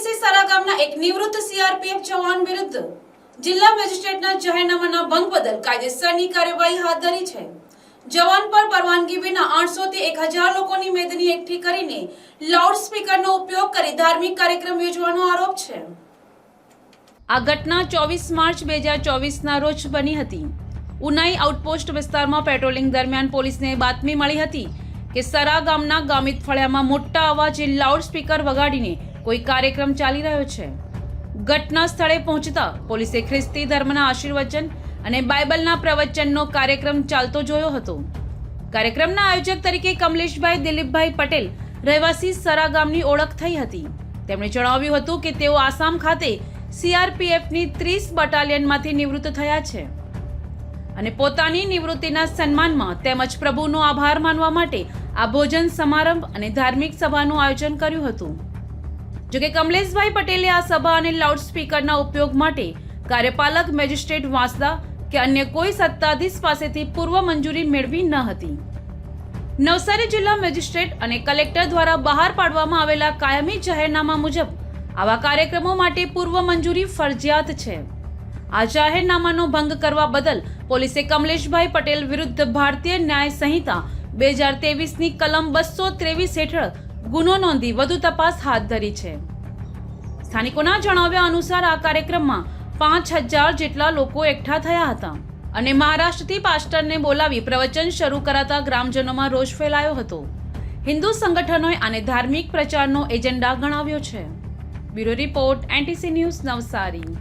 ATC Sara ગામના એક નિવૃત્ત સીઆરપીએફ જવાન વિરુદ્ધ જિલ્લા મેજિસ્ટ્રેટના જાહેરનામાના ભંગ બદલ કાયદેસરની કાર્યવાહી હાથ ધરી છે। જવાન પર પરવાનગી વિના 800 થી 1000 લોકોની મેદની એકઠી કરીને લાઉડ સ્પીકરનો ઉપયોગ કરી ધાર્મિક કાર્યક્રમ યોજવાનો આરોપ છે। આ ઘટના 24 માર્ચ 2024ના રોજ બની હતી। ઉનાઈ આઉટપોસ્ટ વિસ્તારમાં પેટ્રોલિંગ દરમિયાન પોલીસને બાતમી મળી હતી કે સરા ગામના ગામિત ફળિયામાં મોટા અવાજે લાઉડ સ્પીકર વગાડીને કોઈ કાર્યક્રમ ચાલી રહ્યો છે। ઘટના સ્થળે પહોંચતા પોલીસે ખ્રિસ્તી ધર્મના આશીર્વચન અને બાઇબલના પ્રવચનનો કાર્યક્રમ ચાલતો જોયો હતો। કાર્યક્રમના આયોજક તરીકે કમલેશભાઈ દિલીપભાઈ પટેલ રહેવાસી સરા ગામની ઓળખ થઈ હતી। તેમણે જણાવ્યું હતું કે તેઓ આસામ ખાતે સીઆરપીએફની 30 બટાલિયનમાંથી નિવૃત્ત થયા છે અને પોતાની નિવૃત્તિના સન્માનમાં તેમજ પ્રભુનો આભાર માનવા માટે આ ભોજન સમારંભ અને ધાર્મિક સભાનું આયોજન કર્યું હતું। જોકે કમલેશભાઈ પટેલે આ સભા અને લાઉડ સ્પીકરના ઉપયોગ માટે કાર્યપાલક મેજિસ્ટ્રેટ વાંસદા કે અન્ય કોઈ સત્તાધીશ પાસેથી પૂર્વ મંજૂરી મેળવી ન હતી। નવસારી જિલ્લા મેજિસ્ટ્રેટ અને કલેક્ટર દ્વારા બહાર પાડવામાં આવેલા કાયમી જાહેરનામા મુજબ આવા કાર્યક્રમો માટે પૂર્વ મંજૂરી ફરજિયાત છે। આ જાહેરનામાનો ભંગ કરવા બદલ પોલીસે કમલેશભાઈ પટેલ વિરુદ્ધ ભારતીય ન્યાય સંહિતા 2023ની કલમ 223 હેઠળ ગુનો નોંધી વધુ તપાસ હાથ ધરી છે। સ્થાનિકોના જણાવ્યા અનુસાર આ કાર્યક્રમમાં 5000 જેટલા લોકો એકઠા થયા હતા અને મહારાષ્ટ્રથી પાસ્ટરને બોલાવી પ્રવચન શરૂ કરાતા ગ્રામજનોમાં રોષ ફેલાયો હતો। હિન્દુ સંગઠનોએ આને ધાર્મિક પ્રચારનો એજન્ડા ગણાવ્યો છે। Bureau report, NTC news, Navsari.